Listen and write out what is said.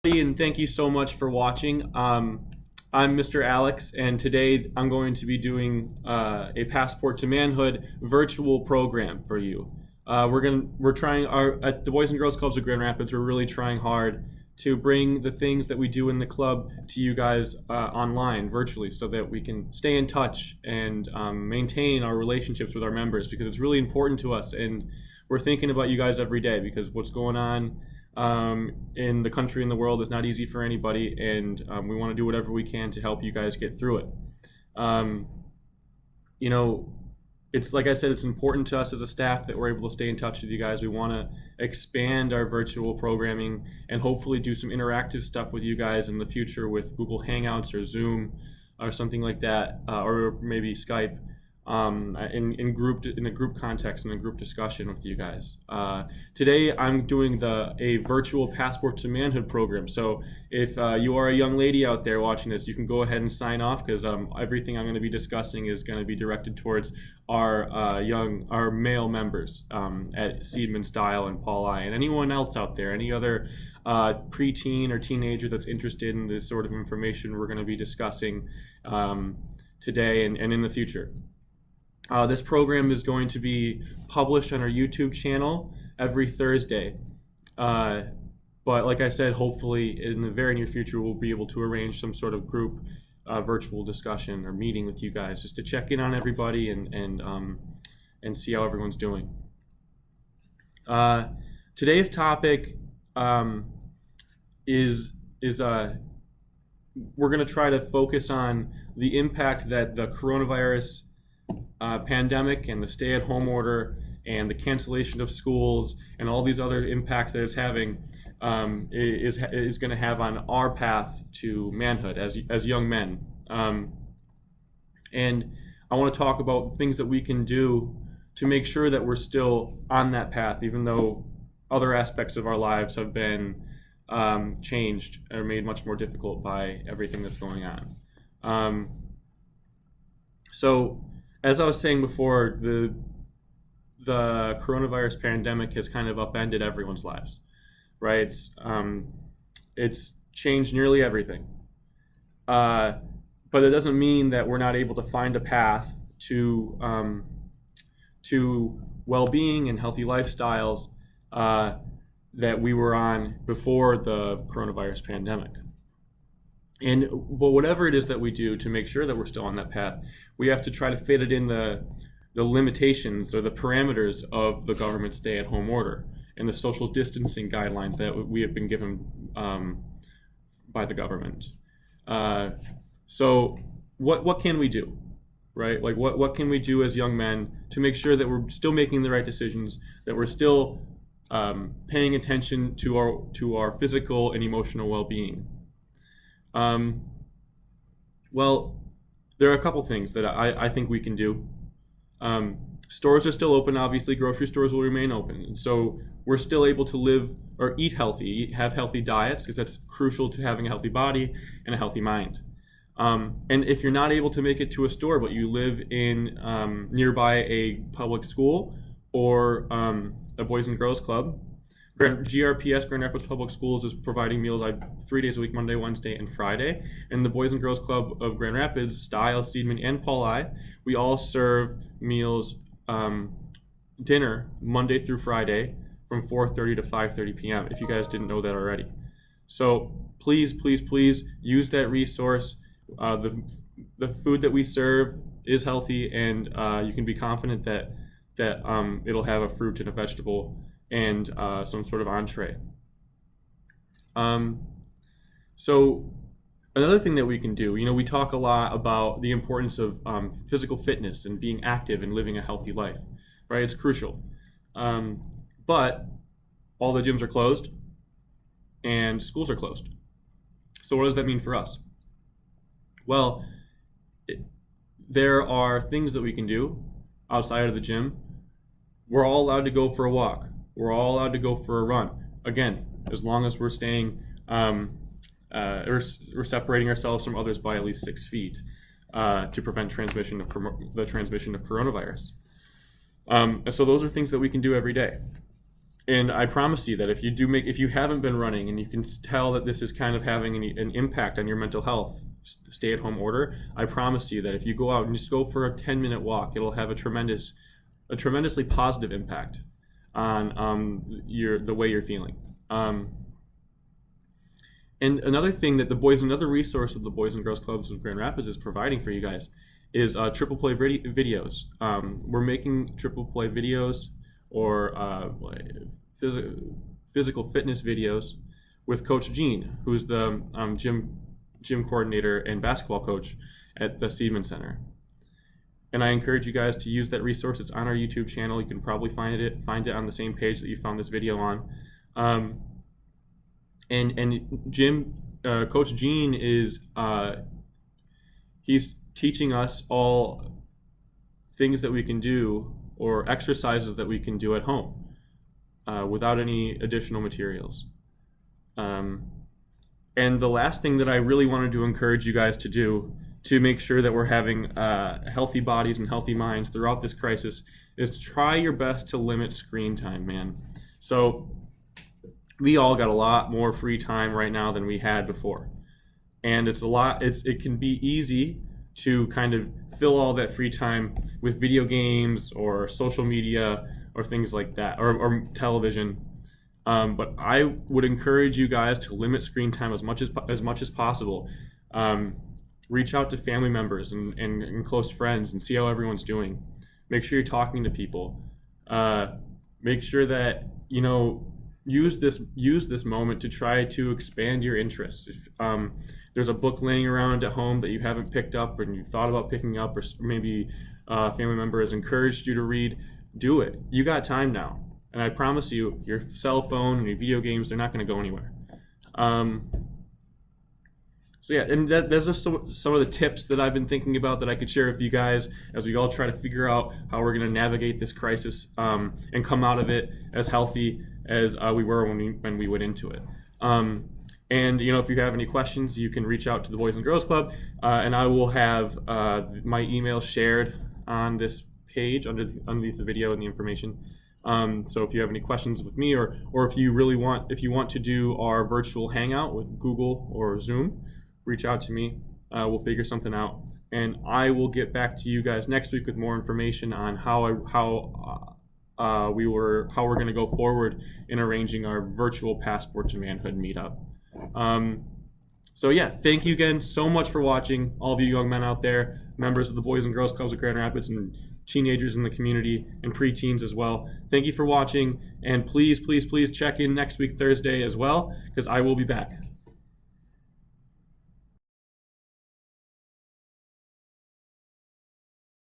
And thank you so much for watching. I'm Mr. Alex, and today I'm going to be doing a Passport to Manhood virtual program for you. We're trying at the Boys and Girls Clubs of Grand Rapids. We're really trying hard to bring the things that we do in the club to you guys online, virtually, so that we can stay in touch and maintain our relationships with our members, because it's really important to us, and we're thinking about you guys every day, because what's going on in the country and the world is not easy for anybody, and we want to do whatever we can to help you guys get through it. You know, it's like I said, it's important to us as a staff that we're able to stay in touch with you guys. We want to expand our virtual programming and hopefully do some interactive stuff with you guys in the future with Google Hangouts or Zoom or something like that, or maybe Skype. In a group context and a group discussion with you guys. Today I'm doing a virtual Passport to Manhood program. So if you are a young lady out there watching this, you can go ahead and sign off, because everything I'm going to be discussing is going to be directed towards our male members at Seidman, Style, and Paul I, and anyone else out there, any other preteen or teenager that's interested in this sort of information we're going to be discussing today and in the future. This program is going to be published on our YouTube channel every Thursday. But like I said, hopefully in the very near future, we'll be able to arrange some sort of group virtual discussion or meeting with you guys, just to check in on everybody and see how everyone's doing. Today's topic is we're going to try to focus on the impact that the coronavirus pandemic and the stay-at-home order and the cancellation of schools and all these other impacts that it's having is going to have on our path to manhood as young men. And I want to talk about things that we can do to make sure that we're still on that path, even though other aspects of our lives have been changed or made much more difficult by everything that's going on. So, as I was saying before, the coronavirus pandemic has kind of upended everyone's lives, right? It's changed nearly everything. But it doesn't mean that we're not able to find a path to well-being and healthy lifestyles that we were on before the coronavirus pandemic. But whatever it is that we do to make sure that we're still on that path, we have to try to fit it in the limitations or the parameters of the government stay-at-home order and the social distancing guidelines that we have been given by the government. So what can we do, right? Like what can we do as young men to make sure that we're still making the right decisions, that we're still paying attention to our physical and emotional well-being? Well, there are a couple things that I think we can do. Stores are still open, obviously. Grocery stores will remain open. And so we're still able to live or eat healthy, have healthy diets, because that's crucial to having a healthy body and a healthy mind. And if you're not able to make it to a store, but you live in nearby a public school or a Boys and Girls Club, GRPS, Grand Rapids Public Schools, is providing meals 3 days a week, Monday, Wednesday, and Friday. And the Boys and Girls Club of Grand Rapids, Style, Seidman, and Paul I, we all serve meals, dinner, Monday through Friday from 4:30 to 5:30 p.m., if you guys didn't know that already. So please, please, please use that resource. The food that we serve is healthy, and you can be confident that it'll have a fruit and a vegetable and some sort of entree. So another thing that we can do, we talk a lot about the importance of physical fitness and being active and living a healthy life, right? It's crucial. But all the gyms are closed and schools are closed. So what does that mean for us? Well, there are things that we can do outside of the gym. We're all allowed to go for a walk. We're all allowed to go for a run. Again, as long as we're staying, we're separating ourselves from others by at least 6 feet to prevent the transmission of coronavirus. So those are things that we can do every day. And I promise you that if you haven't been running and you can tell that this is kind of having an impact on your mental health, stay-at-home order, I promise you that if you go out and just go for a 10-minute walk, it'll have a tremendously positive impact on the way you're feeling. And another thing that another resource that the Boys and Girls Clubs of Grand Rapids is providing for you guys is triple play videos. We're making triple play videos or physical fitness videos with Coach Gene, who's the gym coordinator and basketball coach at the Seaman Center. And I encourage you guys to use that resource. It's on our YouTube channel. You can probably find it on the same page that you found this video on. And Coach Gene is he's teaching us all things that we can do or exercises that we can do at home without any additional materials. And the last thing that I really wanted to encourage you guys to do to make sure that we're having healthy bodies and healthy minds throughout this crisis is to try your best to limit screen time, man. So we all got a lot more free time right now than we had before. And it can be easy to kind of fill all that free time with video games or social media or things like that, or television. But I would encourage you guys to limit screen time as much as possible. Reach out to family members and close friends and see how everyone's doing. Make sure you're talking to people. Make sure that, use this moment to try to expand your interests. If there's a book laying around at home that you haven't picked up and you thought about picking up, or maybe a family member has encouraged you to read, do it. You got time now. And I promise you, your cell phone and your video games, they're not going to go anywhere. So yeah, and those are some of the tips that I've been thinking about that I could share with you guys as we all try to figure out how we're going to navigate this crisis and come out of it as healthy as we were when we went into it. And if you have any questions, you can reach out to the Boys and Girls Club, and I will have my email shared on this page underneath the video and the information. So if you have any questions with me, or if you want to do our virtual hangout with Google or Zoom, reach out to me. We'll figure something out, and I will get back to you guys next week with more information on how we're going to go forward in arranging our virtual Passport to Manhood meetup. So yeah, thank you again so much for watching, all of you young men out there, members of the Boys and Girls Clubs of Grand Rapids, and teenagers in the community, and preteens as well. Thank you for watching, and please check in next week Thursday as well, because I will be back.